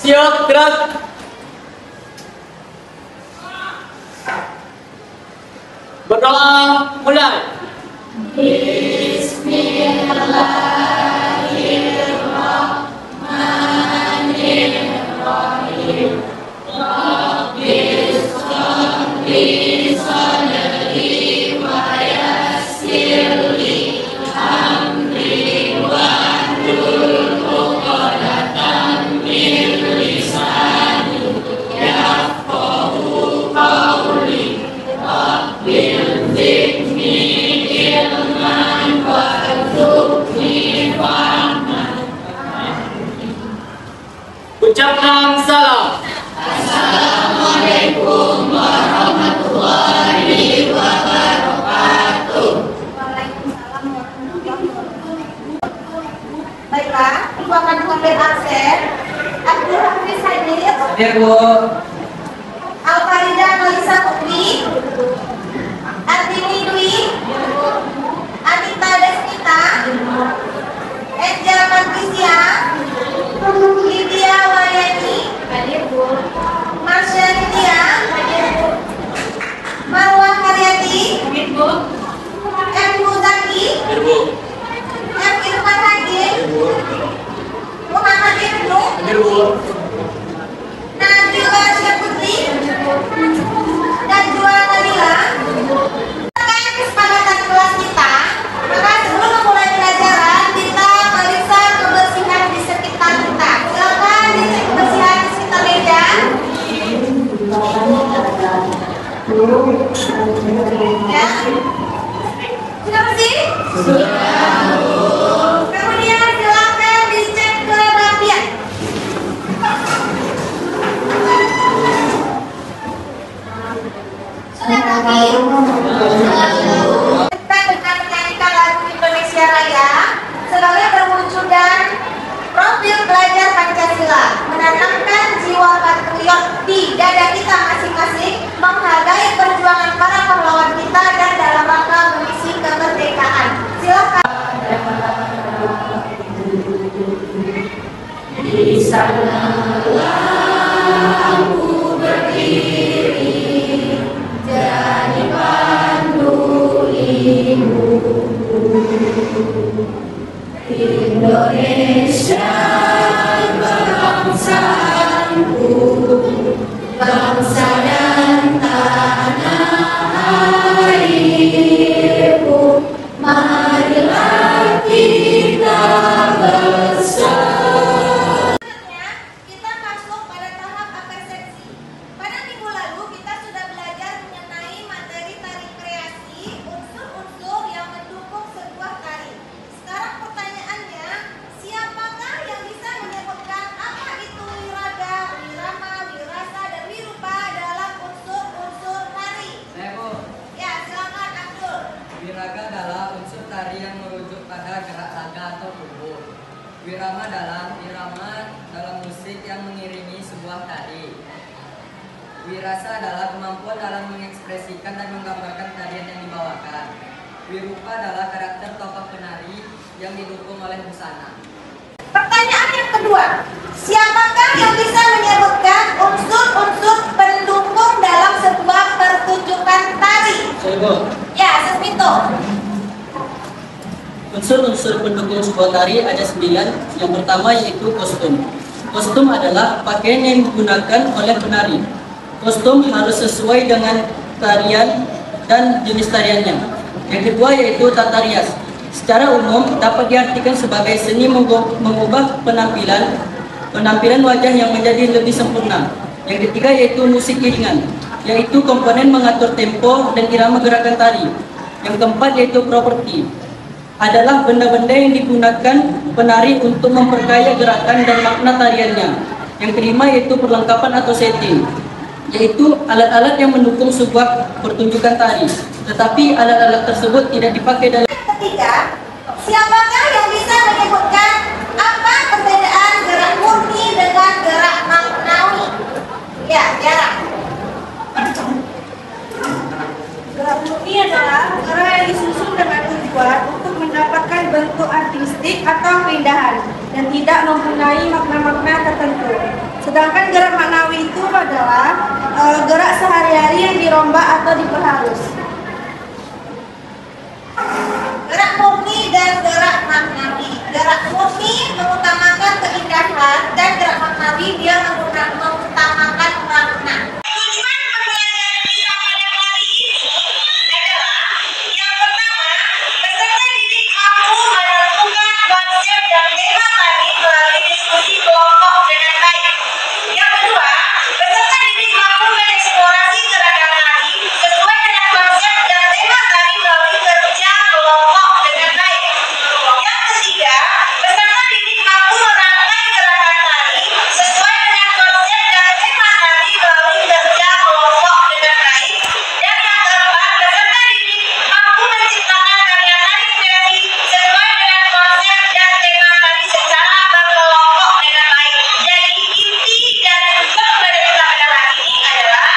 Siap, gerak. Berdoa, mulai. Bismillahirrahmanirrahim. Rabbis sholli sadri wa yassirli amri wahlul 'uqdatam min lisani yafqahu qawli. Rabbil zidni ilman warzuqni fahman. Ucapkan salam. Assalamualaikum warahmatullahi wabarakatuh. Waalaikumsalam warahmatullahi wabarakatuh. Baiklah, Ibu akan mengambil absen. Abdul Hafiz Hadir, Hadir, Bu. Alfarida Nolisa Putri, Artini Dwi, Anita Desnita, Angela Patricia, Lydia Wayani, Marsha Lydia, Marwah Haryati, M. Muzaki, Hadir, Bu. M. Irfan Hadir, Muhammad Ibnu, Hadir, Bu. Nabila Syafutri, Najwa Nabila. Terkait kesepakatan kelas kita, maka sebelum memulai pelajaran kita periksa kebersihan di sekitar kita. Silakan dicek kebersihan di sekitar meja. Ya, sudah bersih? Kemudian silakan dicek kerapian. Sudah rapi? Kita dengan menyanyikan lagu Indonesia Raya sebagai perwujudan profil pelajar Pancasila, menanamkan jiwa patriot di dada kita masing-masing, menghargai perjuangan para pahlawan kita dan dalam rangka mengisi kemerdekaan. Silakan. Di sanalah aku berdiri, jadi pandu ibu. Indonesia bangsaku, bangsa dan tanah airku. Marilah kita bersatu. Kita masuk pada tahap apersepsi. Pada minggu lalu kita sudah belajar mengenai materi tari kreasi, unsur-unsur yang mendukung sebuah tari. Sekarang pertanyaannya, siapakah yang bisa menyebutkan apa itu wiraga, wirama, wirasa, dan wirupa dalam unsur-unsur tari? Saya, Bu. Ya, silakan Abdul. Wiraga adalah unsur tari yang merujuk pada gerak raga atau tubuh. Wirama dalam irama dalam musik yang mengiringi sebuah tari. Wirasa adalah kemampuan dalam mengekspresikan dan menggambarkan tarian yang dibawakan. Wirupa adalah karakter tokoh penari yang didukung oleh busana. Pertanyaan yang kedua, siapakah yang bisa menyebutkan unsur-unsur pendukung dalam sebuah pertunjukan tari? Saya, Bu. Ya, Sesmito. Unsur-unsur pendukung sebuah tari ada 9. Yang pertama yaitu kostum. Kostum adalah pakaian yang digunakan oleh penari. Kostum harus sesuai dengan tarian dan jenis tariannya. Yang kedua yaitu tata rias. Secara umum dapat diartikan sebagai seni mengubah penampilan wajah yang menjadi lebih sempurna. Yang ketiga yaitu musik iringan, yaitu komponen mengatur tempo dan irama gerakan tari. Yang keempat yaitu properti, adalah benda-benda yang digunakan penari untuk memperkaya gerakan dan makna tariannya. Yang kelima yaitu perlengkapan atau setting, yaitu alat-alat yang mendukung sebuah pertunjukan tari, tetapi alat-alat tersebut tidak dipakai dalam. Ketiga, siapakah yang bisa menyebutkan apa perbedaan gerak murni dengan gerak maknawi? Ya, Tiara. Gerak murni adalah gerak yang disusun dengan tujuan untuk mendapatkan bentuk artistik atau keindahan dan tidak mempunyai makna-makna tertentu. Sedangkan gerak maknawi itu adalah gerak sehari-hari yang dirombak atau diperhalus. Gerak murni dan gerak maknawi. Gerak murni mengutamakan keindahan dan gerak maknawi dia mengutamakan makna. Tujuan pembelajaran kita pada hari ini adalah yang pertama, peserta didik mampu menentukan konsep dan tema tadi melalui diskusi kelompok dengan baik. Yang kedua, peserta didik mampu mengeksplorasi gerakan tari sesuai dengan konsep dan tema tari melalui kerja kelompok dengan baik. Yang ketiga, peserta didik mampu merangkai gerakan tari sesuai dengan konsep dan tema tari melalui kerja kelompok dengan baik. Dan yang keempat, peserta didik mampu menciptakan karya tari kreasi sesuai dengan konsep dan tema tari secara berkelompok dengan baik. Jadi inti dan tujuan pada kita pada hari ini adalah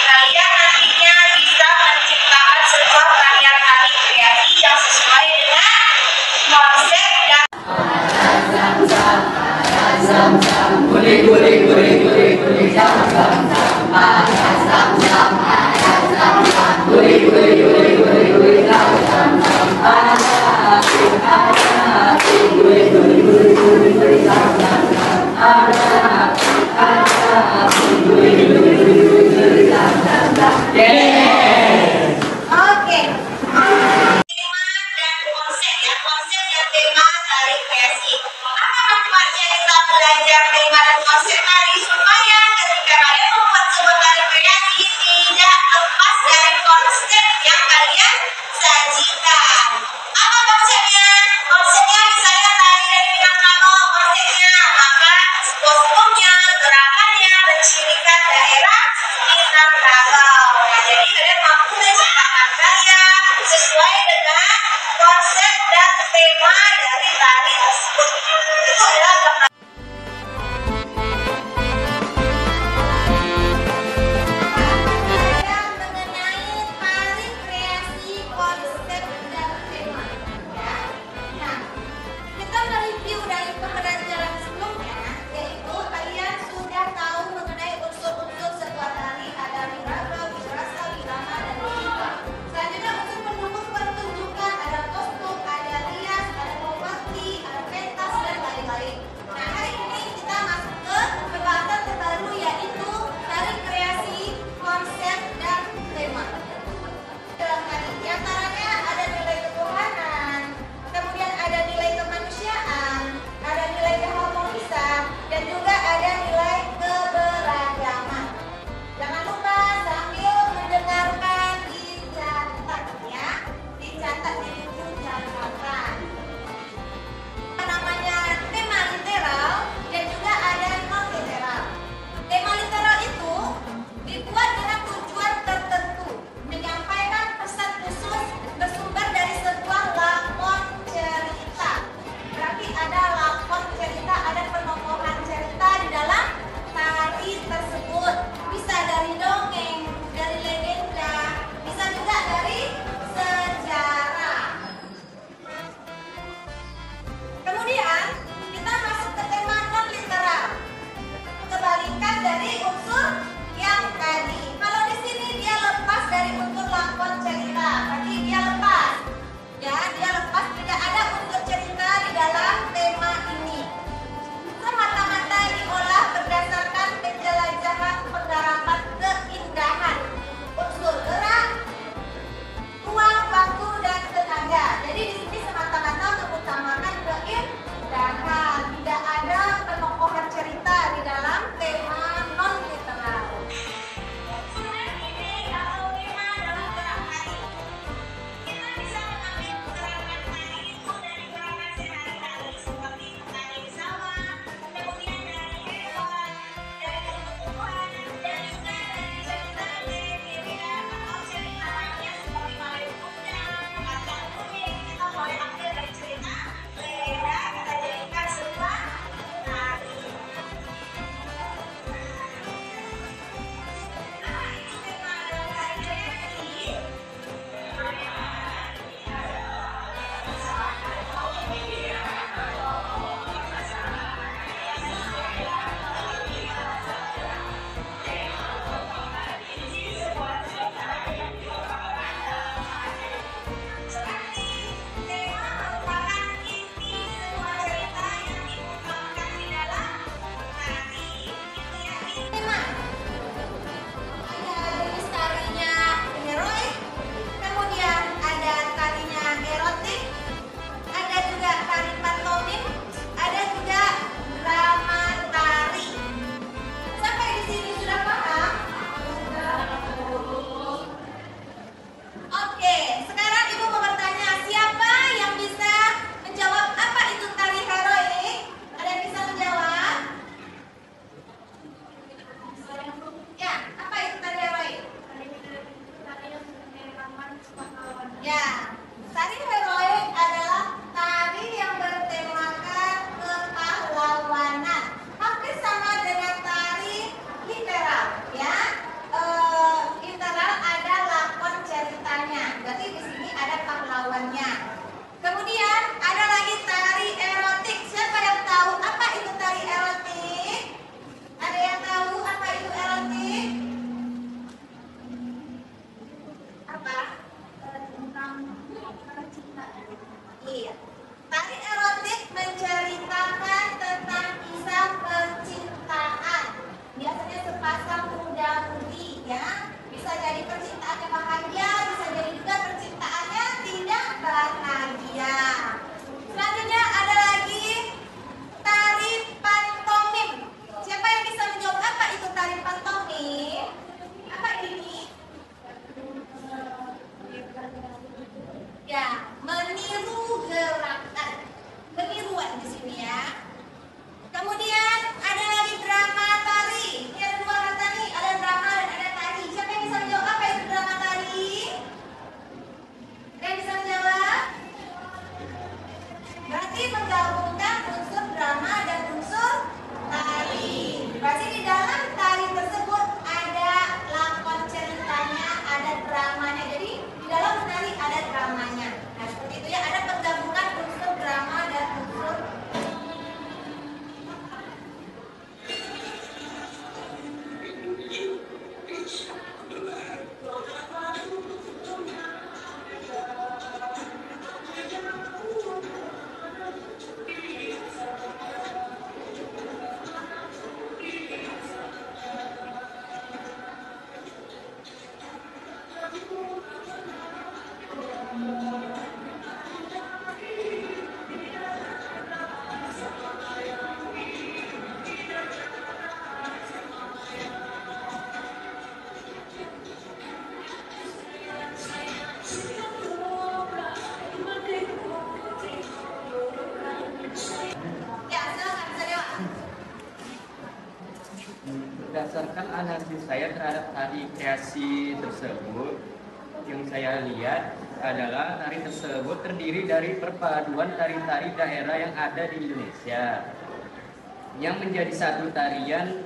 kalian nantinya bisa menciptakan sebuah karya tari kreasi yang sesuai dengan konsep dan Oke. Tema dan konsep ya, konsep dan tema tari kreasi. Apa manfaatnya kita belajar tema dan konsep tari supaya ketika kalian membuat sebuah tari kreasi tidak lepas dari konsep yang kalian sajikan. Apa konsepnya? Konsepnya misalnya tari dari Minangkabau, konsepnya maka kostumnya, gerakannya mencirikan daerah Minangkabau. Nah, jadi kalian mampu menciptakan karya sesuai dengan konsep dan tema dari tari tersebut. Itu adalah gambaran. berdasarkan analisis saya terhadap tari kreasi tersebut, yang saya lihat adalah tari tersebut terdiri dari perpaduan tari-tari daerah yang ada di Indonesia, yang menjadi satu tarian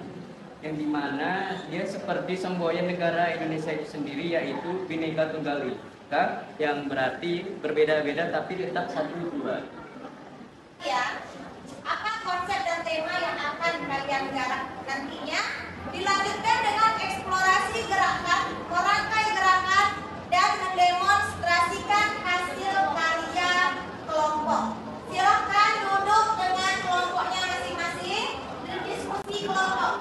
yang dimana dia seperti semboyan negara Indonesia itu sendiri, yaitu Bhinneka Tunggal Ika, yang berarti berbeda-beda tapi tetap satu tujuan. Ya, apa konsep dan tema yang akan kalian garap nantinya? Dilanjutkan dengan eksplorasi gerakan, merangkai gerakan, dan mendemonstrasikan hasil karya kelompok. Silakan duduk dengan kelompoknya masing-masing dan diskusi kelompok.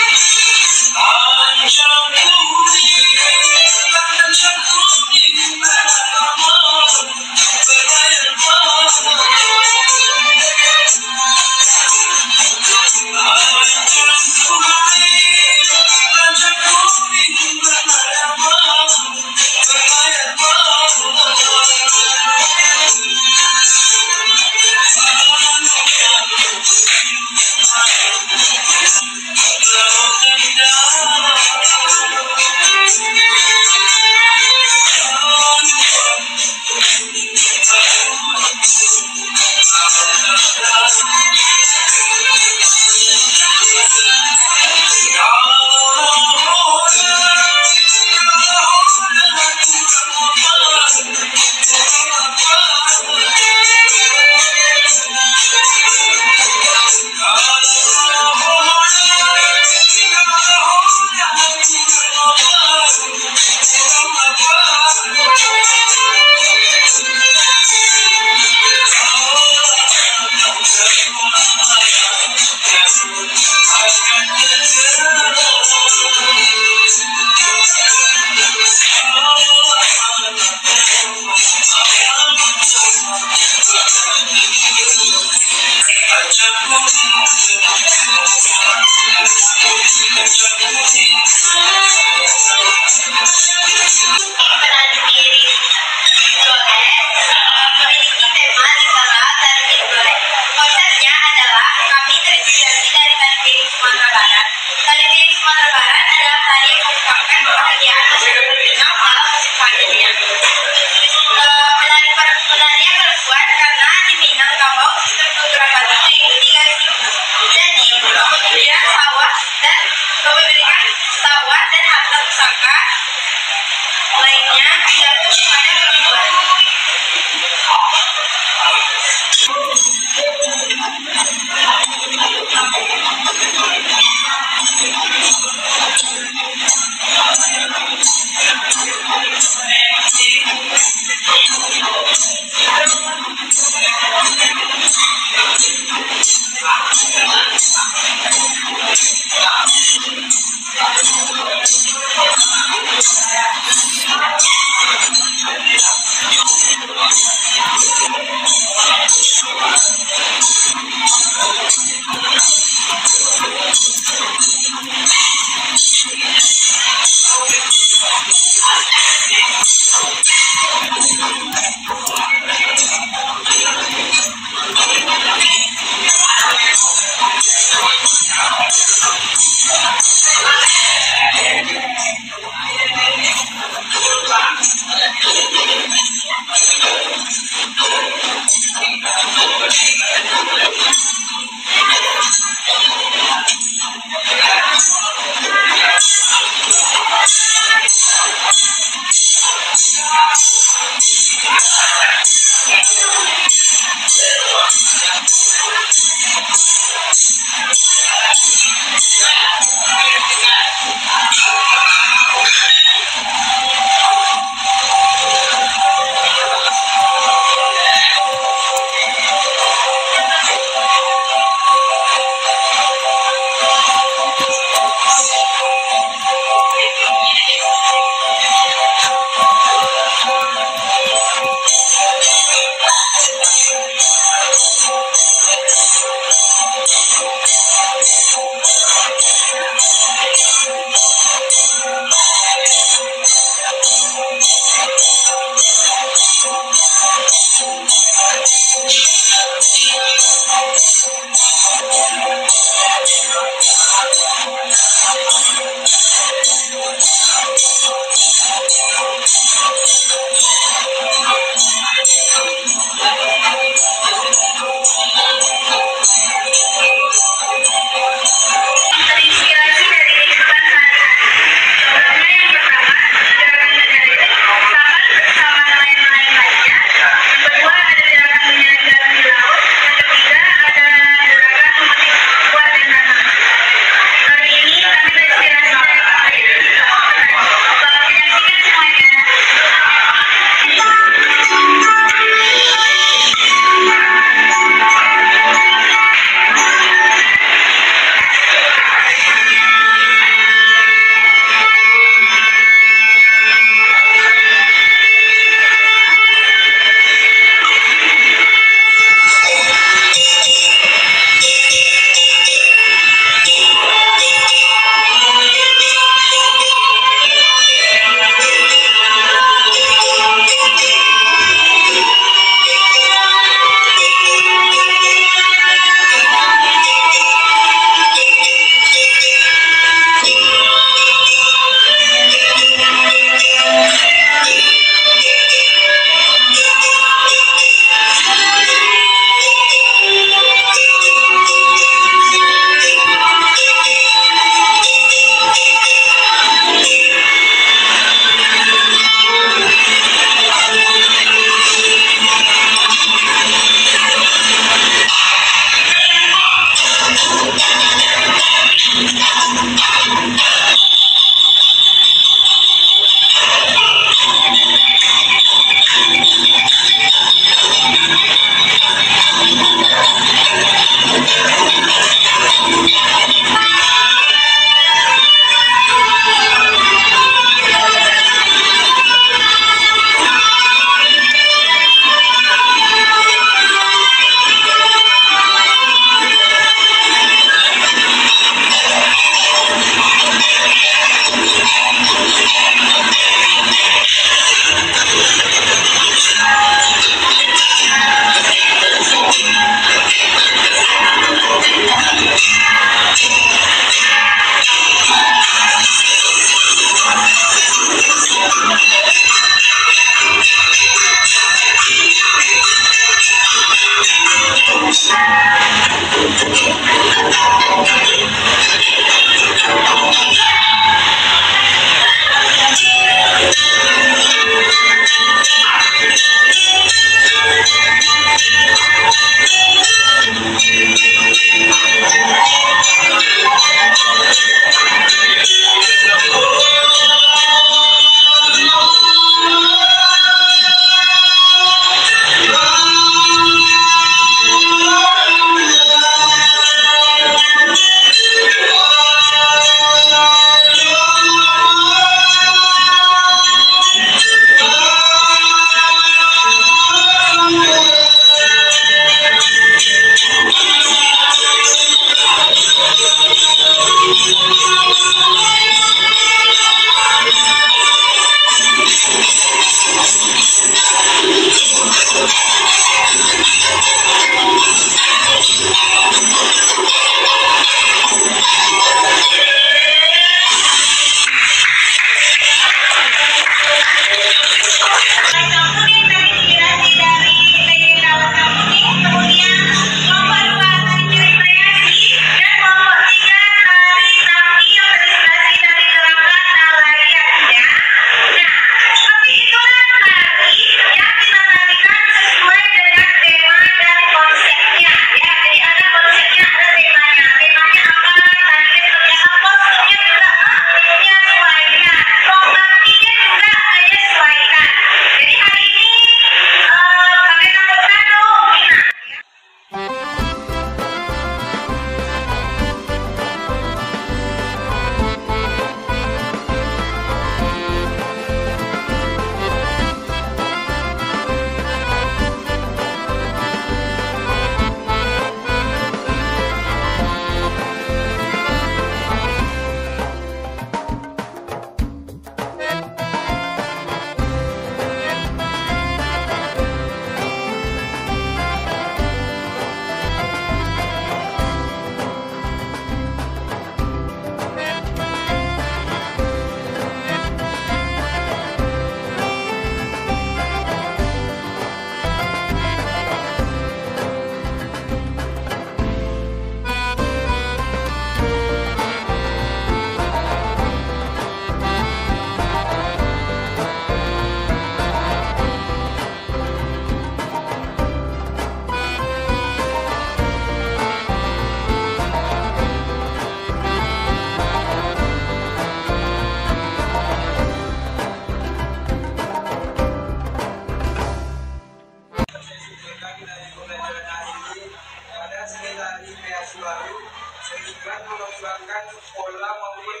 dengan mengembangkan pola maupun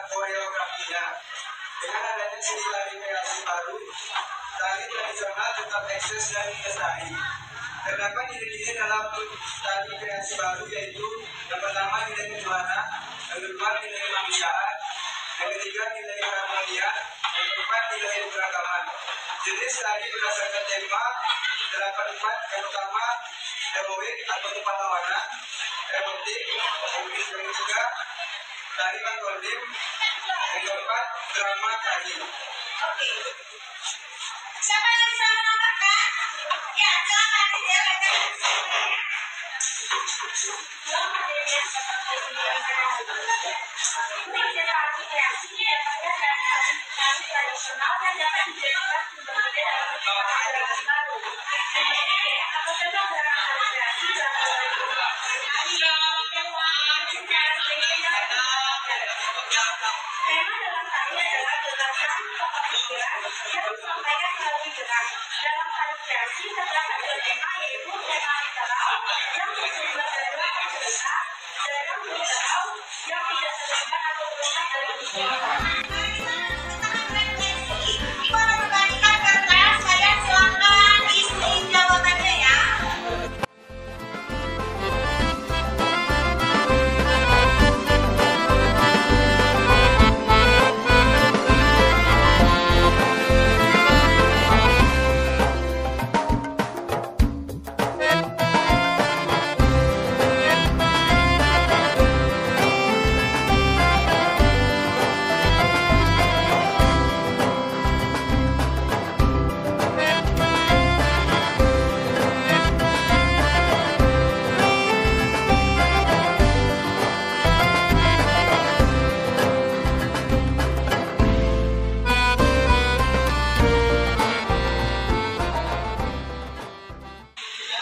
koreografinya. Dengan adanya seni tari kreasi baru, tari tradisional tetap eksis dan lestari. Terdapat nilai-nilai dalam tari kreasi baru, yaitu yang pertama nilai kejuaraan, yang kedua nilai kemanusiaan, yang ketiga nilai keharmonian, yang keempat nilai keberagaman. Jenis tari berdasarkan tema terdapat 4, yang pertama heroik atau pahlawanan, erotik, yang ketiga tari pantomim, yang keempat drama tari. Oke. Siapa yang bisa menambahkan? Ya, silakan ya, tradisional dan dapat dijadikan sumber daya dalam kehidupan baru. Tema dalam tari adalah gerakan pikiran yang disampaikan melalui gerak. Dalam tari kreasi terdapat dua tema, yaitu tema literal yang bersumber dari latar cerita dan yang literal yang tidak terlibat atau berasal dari peristiwa. Gimana membandingkan kertas? Kalian silakan isi jawabannya ya.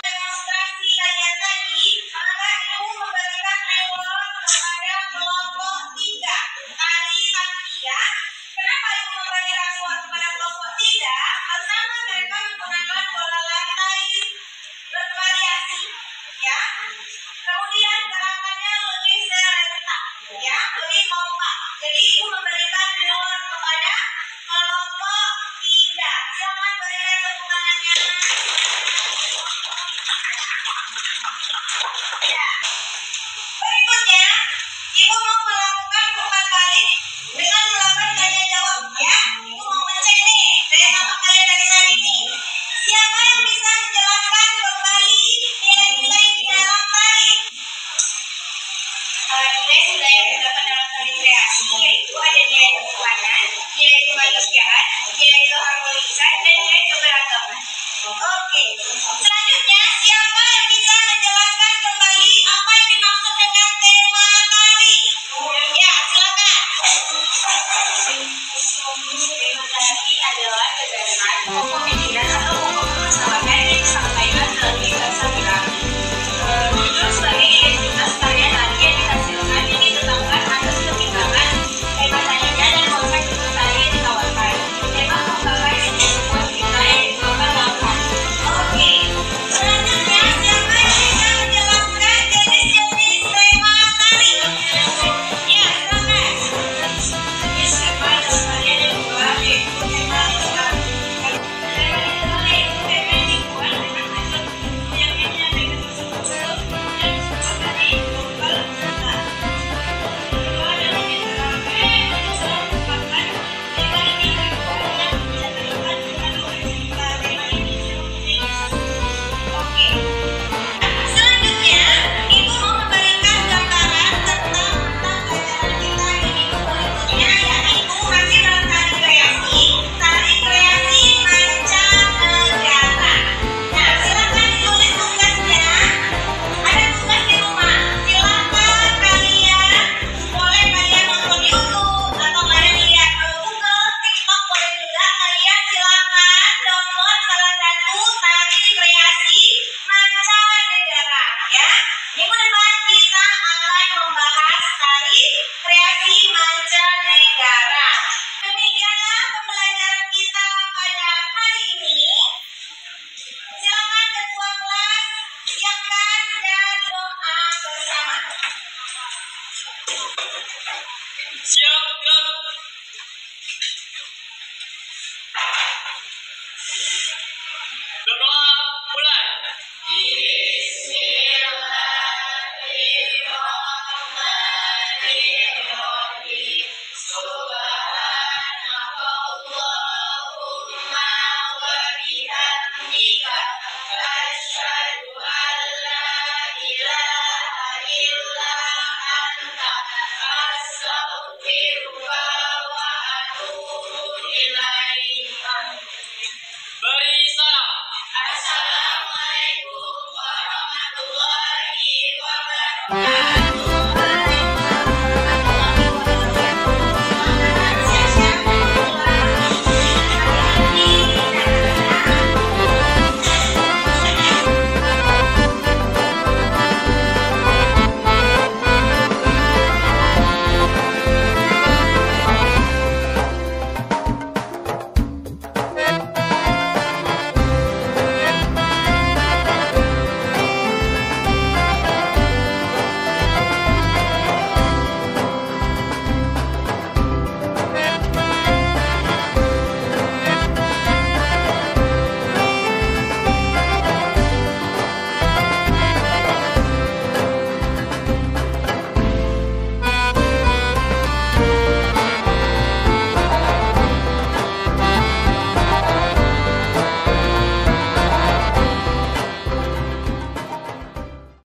Demonstrasi kalian tadi, maka ibu memberikan reward kepada kelompok 3 tari Santia. Kenapa ibu memberikan reward kepada kelompok 3? Pertama, mereka menggunakan bola lantai bervariasi, ya. Kemudian gerakannya lebih serentak, ya, lebih kompak. Jadi ibu memberikan reward kepada kelompok 3. Silakan berikan tepuk tangannya. Ya. Berikutnya, ibu mau melakukan putar balik dengan melakukan tanya jawab, ya. Ibu mau ngecek nih, saya tambah kalian dari tadi nih. Siapa yang bisa menjelaskan kembali nilai-nilai di dalam tari? Nilai-nilai yang terdapat dalam tari kreasi yaitu ada nilai ketuhanan, nilai kemanusiaan, nilai keharmonisan, dan nilai keberagaman. Oke. Selanjutnya, siapa yang bisa menjelaskan kembali apa yang dimaksud dengan tema tari? Ya, silakan. Tema tari adalah gagasan, pokok pikiran atau pokok permasalahan yang disampaikan melalui bahasa gerak. Judul sebagai identitas karya tari yang dihasilkan yang ditetapkan atas pertimbangan tema tarinya dan konsep bentuk tari yang ditawarkan. Tema pembahasan yang membuat kita yang dituangkan dalam tari. Oke. Selanjutnya, siapa yang bisa menjelaskan jenis-jenis tema tari? Ya, silakan. Jenis tema dasarnya ada dua, yaitu tema lingkungan. Tema lingkungan yaitu tema yang dibuat dengan metode yang menyampaikan unsur-unsur yang disebut dari global data. Kedua adalah metode unsur merupakan tema ini dibuat yang bisa terlibat dengan tema ini simultaneous. Oke. Selanjutnya, ibu mau memberikan gambaran tentang pelajaran kita di minggu berikutnya, yaitu masih dalam tari kreasi mancanegara. Nah, silakan ditulis tugasnya. Ada tugas di rumah. Silakan kalian, boleh kalian nonton YouTube atau kalian lihat Google, TikTok, boleh juga kalian silakan download salah satu tari kreasi mancanegara, ya. Minggu depan kita akan membahas tari kreasi mancanegara. Demikianlah pembelajaran kita pada hari ini. Silakan ketua kelas siapkan dan doa bersama. Siap, gerak. Berdoa, mulai. Beri salam. Assalamualaikum warahmatullahi wabarakatuh.